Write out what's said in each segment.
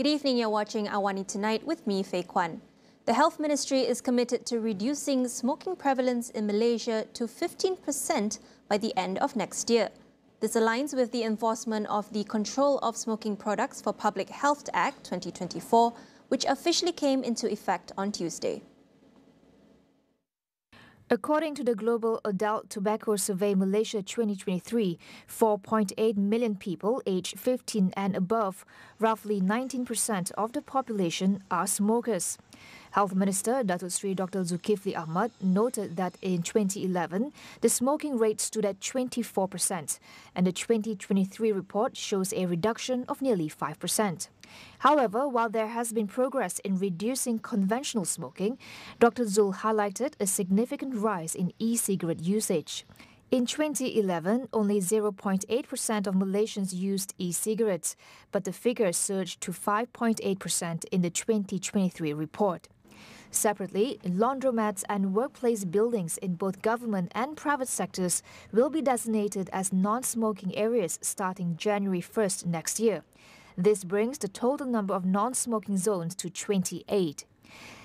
Good evening, you're watching AWANI Tonight with me, Faye Kwan. The Health Ministry is committed to reducing smoking prevalence in Malaysia to 15% by the end of next year. This aligns with the enforcement of the Control of Smoking Products for Public Health Act 2024, which officially came into effect on Tuesday. According to the Global Adult Tobacco Survey Malaysia 2023, 4.8 million people aged 15 and above, roughly 19% of the population, are smokers. Health Minister Datuk Seri Dr. Zulkifli Ahmad noted that in 2011, the smoking rate stood at 24%, and the 2023 report shows a reduction of nearly 5%. However, while there has been progress in reducing conventional smoking, Dr. Zul highlighted a significant rise in e-cigarette usage. In 2011, only 0.8% of Malaysians used e-cigarettes, but the figure surged to 5.8% in the 2023 report. Separately, laundromats and workplace buildings in both government and private sectors will be designated as non-smoking areas starting January 1st next year. This brings the total number of non-smoking zones to 28.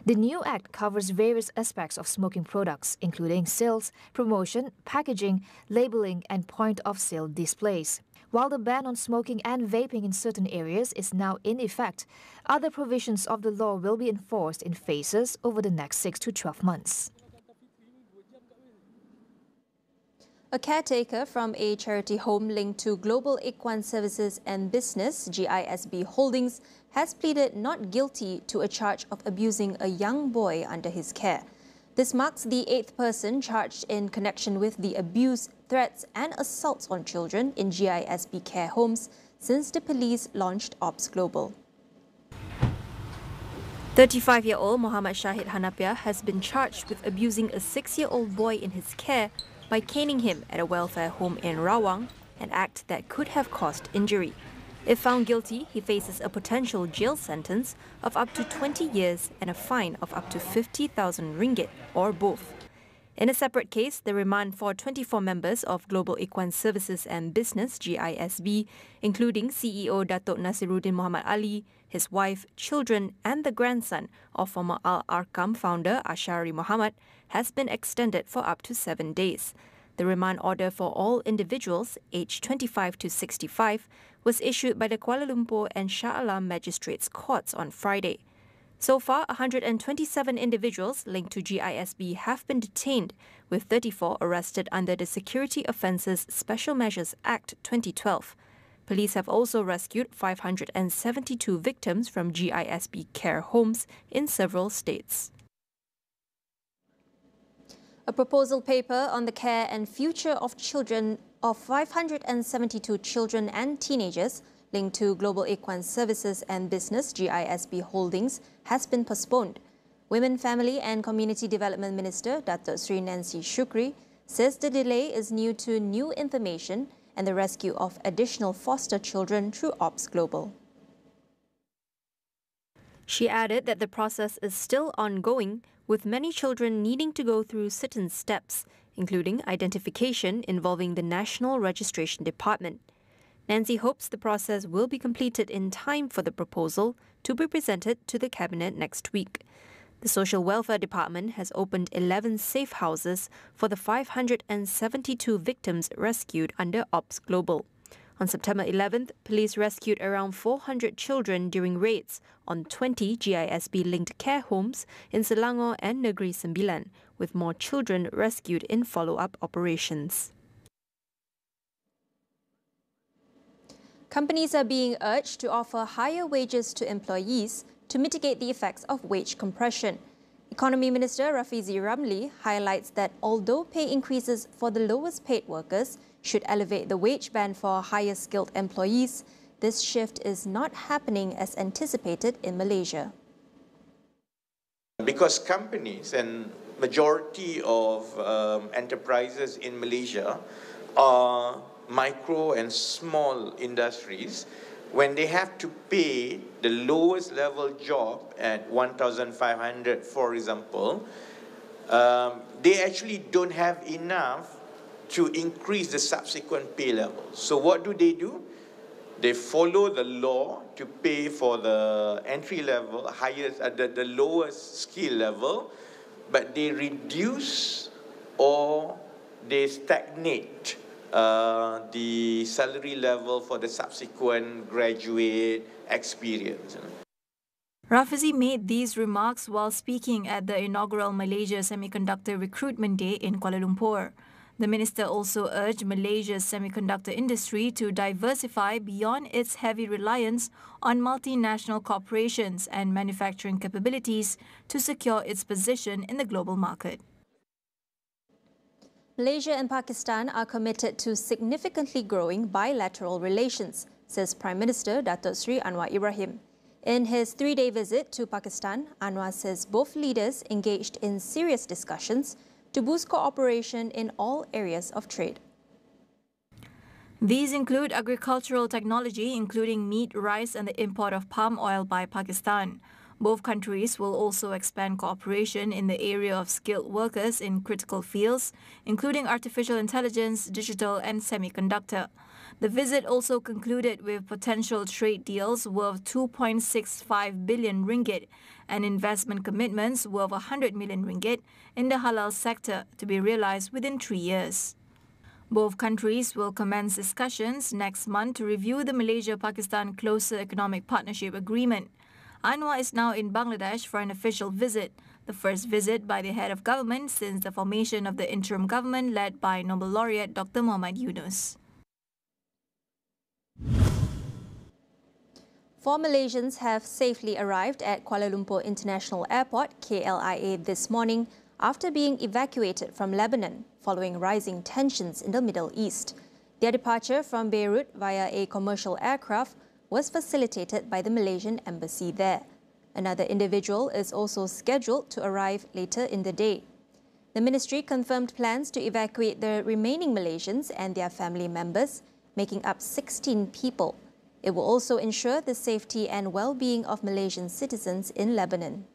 The new act covers various aspects of smoking products, including sales, promotion, packaging, labeling, and point-of-sale displays. While the ban on smoking and vaping in certain areas is now in effect, other provisions of the law will be enforced in phases over the next 6 to 12 months. A caretaker from a charity home linked to Global Kwan Services and Business (GISB) Holdings has pleaded not guilty to a charge of abusing a young boy under his care. This marks the 8th person charged in connection with the abuse, threats and assaults on children in GISB care homes since the police launched Ops Global. 35-year-old Muhammad Shahid Hanapia has been charged with abusing a 6-year-old boy in his care by caning him at a welfare home in Rawang, an act that could have caused injury. If found guilty, he faces a potential jail sentence of up to 20 years and a fine of up to 50,000 ringgit, or both. In a separate case, the remand for 24 members of Global Kwan Services and Business (GISB), including CEO Datuk Nasiruddin Muhammad Ali, his wife, children and the grandson of former Al-Arkam founder Ashari Muhammad, has been extended for up to 7 days. The remand order for all individuals aged 25 to 65 was issued by the Kuala Lumpur and Shah Alam Magistrates Courts on Friday. So far, 127 individuals linked to GISB have been detained, with 34 arrested under the Security Offences Special Measures Act 2012. Police have also rescued 572 victims from GISB care homes in several states. A proposal paper on the care and future of children of 572 children and teenagers linked to Global Kwan Services and Business (GISB) Holdings has been postponed. Women, Family and Community Development Minister Datuk Sri Nancy Shukri says the delay is due to new information and the rescue of additional foster children through Ops Global. She added that the process is still ongoing, with many children needing to go through certain steps, including identification involving the National Registration Department. Nancy hopes the process will be completed in time for the proposal to be presented to the Cabinet next week. The Social Welfare Department has opened 11 safe houses for the 572 victims rescued under Ops Global. On September 11th, police rescued around 400 children during raids on 20 GISB-linked care homes in Selangor and Negeri Sembilan, with more children rescued in follow-up operations. Companies are being urged to offer higher wages to employees to mitigate the effects of wage compression. Economy Minister Rafizi Ramli highlights that although pay increases for the lowest paid workers should elevate the wage band for higher skilled employees, this shift is not happening as anticipated in Malaysia. Because companies and majority of enterprises in Malaysia are micro and small industries, when they have to pay the lowest level job at 1,500, for example, they actually don't have enough to increase the subsequent pay levels. So what do? They follow the law to pay for the entry level, highest, the lowest skill level, but they reduce or they stagnate the salary level for the subsequent graduate experience. Rafizi made these remarks while speaking at the inaugural Malaysia Semiconductor Recruitment Day in Kuala Lumpur. The minister also urged Malaysia's semiconductor industry to diversify beyond its heavy reliance on multinational corporations and manufacturing capabilities to secure its position in the global market. Malaysia and Pakistan are committed to significantly growing bilateral relations, says Prime Minister Datuk Seri Anwar Ibrahim. In his 3-day visit to Pakistan, Anwar says both leaders engaged in serious discussions to boost cooperation in all areas of trade. These include agricultural technology, including meat, rice and the import of palm oil by Pakistan. Both countries will also expand cooperation in the area of skilled workers in critical fields, including artificial intelligence, digital and semiconductor. The visit also concluded with potential trade deals worth 2.65 billion ringgit and investment commitments worth 100 million ringgit in the halal sector to be realized within 3 years. Both countries will commence discussions next month to review the Malaysia-Pakistan Closer Economic Partnership Agreement. Anwar is now in Bangladesh for an official visit, the first visit by the head of government since the formation of the interim government led by Nobel laureate Dr. Muhammad Yunus. 4 Malaysians have safely arrived at Kuala Lumpur International Airport, KLIA, this morning after being evacuated from Lebanon following rising tensions in the Middle East. Their departure from Beirut via a commercial aircraft was facilitated by the Malaysian embassy there. Another individual is also scheduled to arrive later in the day. The ministry confirmed plans to evacuate the remaining Malaysians and their family members, making up 16 people. It will also ensure the safety and well-being of Malaysian citizens in Lebanon.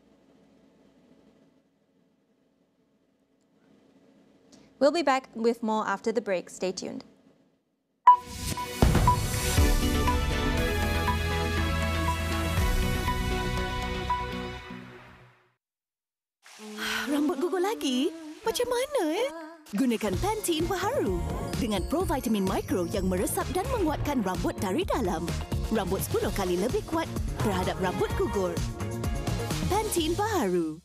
We'll be back with more after the break. Stay tuned. Rambut gugur lagi? Macam mana Gunakan Pantene Baharu dengan provitamin mikro yang meresap dan menguatkan rambut dari dalam. Rambut 10 kali lebih kuat terhadap rambut gugur. Pantene Baharu.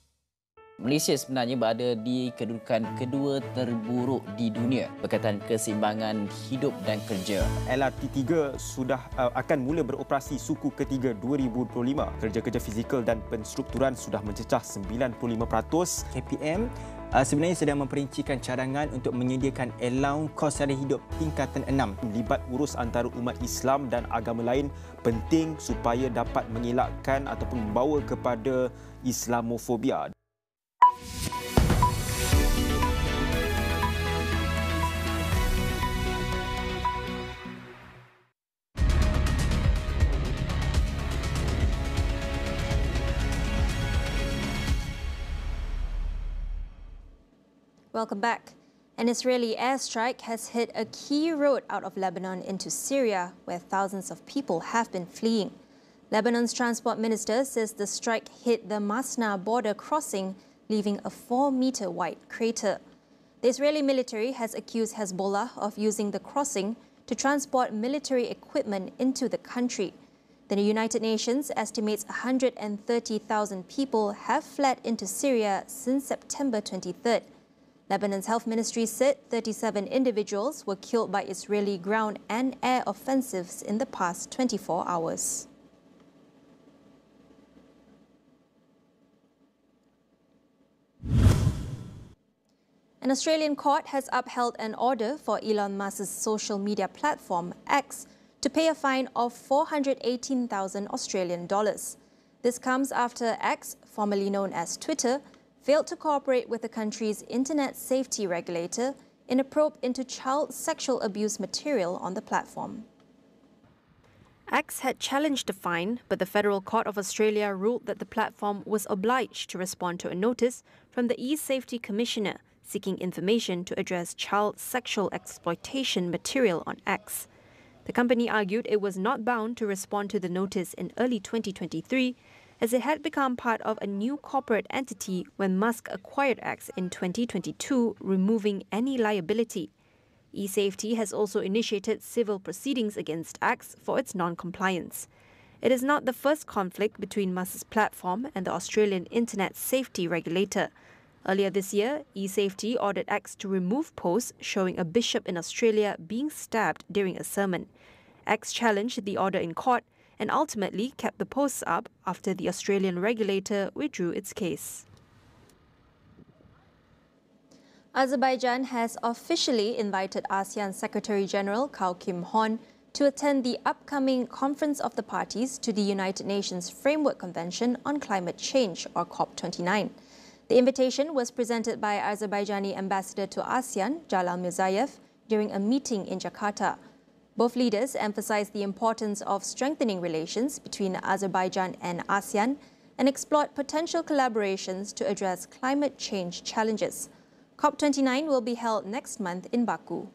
Malaysia sebenarnya berada di kedudukan kedua terburuk di dunia berkaitan keseimbangan hidup dan kerja. LRT3 sudah akan mula beroperasi suku ketiga 2025. Kerja-kerja fizikal dan penstrukturan sudah mencecah 95%. KPM sebenarnya sedang memperincikan cadangan untuk menyediakan allowance kos sara hidup tingkatan 6. Libat urus antara umat Islam dan agama lain penting supaya dapat mengelakkan ataupun membawa kepada Islamofobia. Welcome back. An Israeli airstrike has hit a key road out of Lebanon into Syria, where thousands of people have been fleeing. Lebanon's transport minister says the strike hit the Masna border crossing, leaving a 4-meter-wide crater. The Israeli military has accused Hezbollah of using the crossing to transport military equipment into the country. The United Nations estimates 130,000 people have fled into Syria since September 23rd. Lebanon's health ministry said 37 individuals were killed by Israeli ground and air offensives in the past 24 hours. An Australian court has upheld an order for Elon Musk's social media platform, X, to pay a fine of 418,000 Australian dollars. This comes after X, formerly known as Twitter, failed to cooperate with the country's internet safety regulator in a probe into child sexual abuse material on the platform. X had challenged the fine, but the Federal Court of Australia ruled that the platform was obliged to respond to a notice from the E-Safety Commissioner seeking information to address child sexual exploitation material on X. The company argued it was not bound to respond to the notice in early 2023, as it had become part of a new corporate entity when Musk acquired X in 2022, removing any liability. eSafety has also initiated civil proceedings against X for its non-compliance. It is not the first conflict between Musk's platform and the Australian Internet Safety Regulator. Earlier this year, eSafety ordered X to remove posts showing a bishop in Australia being stabbed during a sermon. X challenged the order in court and ultimately kept the posts up after the Australian regulator withdrew its case. Azerbaijan has officially invited ASEAN Secretary-General Kao Kim Hon to attend the upcoming Conference of the Parties to the United Nations Framework Convention on Climate Change, or COP29. The invitation was presented by Azerbaijani Ambassador to ASEAN, Jalal Mirzayev, during a meeting in Jakarta. Both leaders emphasized the importance of strengthening relations between Azerbaijan and ASEAN and explored potential collaborations to address climate change challenges. COP29 will be held next month in Baku.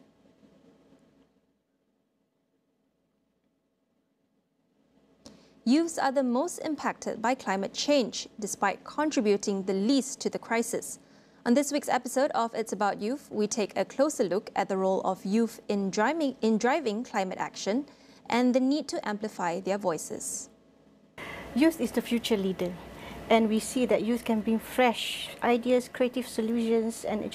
Youths are the most impacted by climate change, despite contributing the least to the crisis. On this week's episode of It's About Youth, we take a closer look at the role of youth in driving climate action and the need to amplify their voices. Youth is the future leader, and we see that youth can bring fresh ideas, creative solutions, and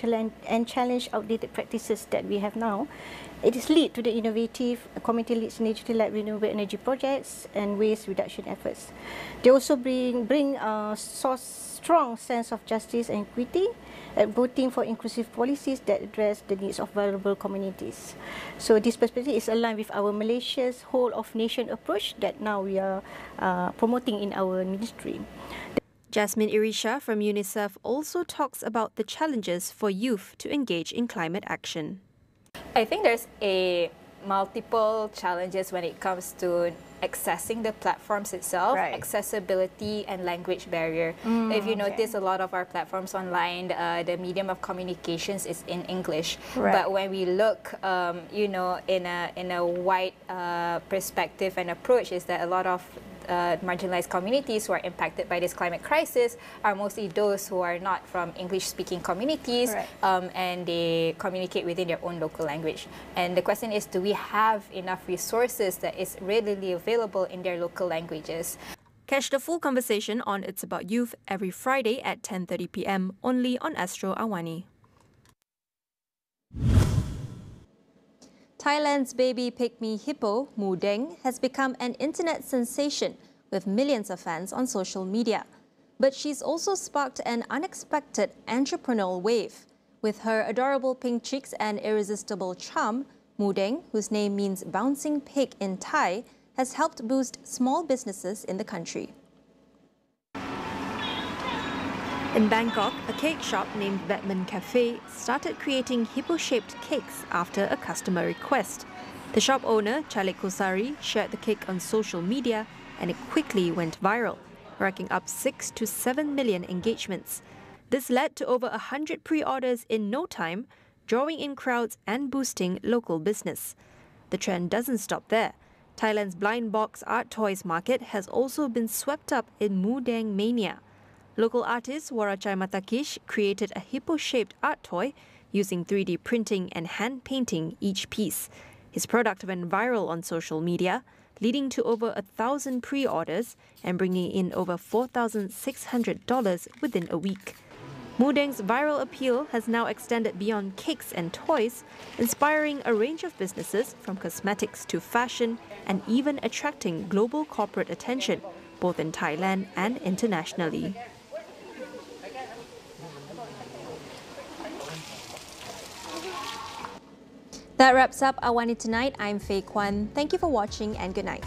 challenge outdated practices that we have now. It is lead to the innovative community-led initiatives like renewable energy projects and waste reduction efforts. They also bring a strong sense of justice and equity, voting for inclusive policies that address the needs of vulnerable communities. So this perspective is aligned with our Malaysia's whole-of-nation approach that now we are promoting in our ministry. Jasmine Irisha from UNICEF also talks about the challenges for youth to engage in climate action. I think there's multiple challenges when it comes to accessing the platforms itself, accessibility and language barrier. If you notice, a lot of our platforms online, the medium of communications is in English. But when we look, in a wide perspective and approach, is that a lot of marginalized communities who are impacted by this climate crisis are mostly those who are not from English-speaking communities, and they communicate within their own local language. And the question is, do we have enough resources that is readily available in their local languages? Catch the full conversation on It's About Youth every Friday at 10:30 p.m. only on Astro AWANI. Thailand's baby pygmy hippo, Moo Deng, has become an internet sensation with millions of fans on social media. But she's also sparked an unexpected entrepreneurial wave. With her adorable pink cheeks and irresistible charm, Moo Deng, whose name means bouncing pig in Thai, has helped boost small businesses in the country. In Bangkok, a cake shop named Batman Cafe started creating hippo-shaped cakes after a customer request. The shop owner, Chalik Kosari, shared the cake on social media and it quickly went viral, racking up 6 to 7 million engagements. This led to over 100 pre-orders in no time, drawing in crowds and boosting local business. The trend doesn't stop there. Thailand's blind box art toys market has also been swept up in Moo Deng mania. Local artist Warachai Matakish created a hippo-shaped art toy using 3D printing and hand-painting each piece. His product went viral on social media, leading to over 1,000 pre-orders and bringing in over $4,600 within a week. Moo Deng's viral appeal has now extended beyond cakes and toys, inspiring a range of businesses from cosmetics to fashion and even attracting global corporate attention, both in Thailand and internationally. That wraps up AWANI Tonight. I'm Faye Kwan. Thank you for watching and good night.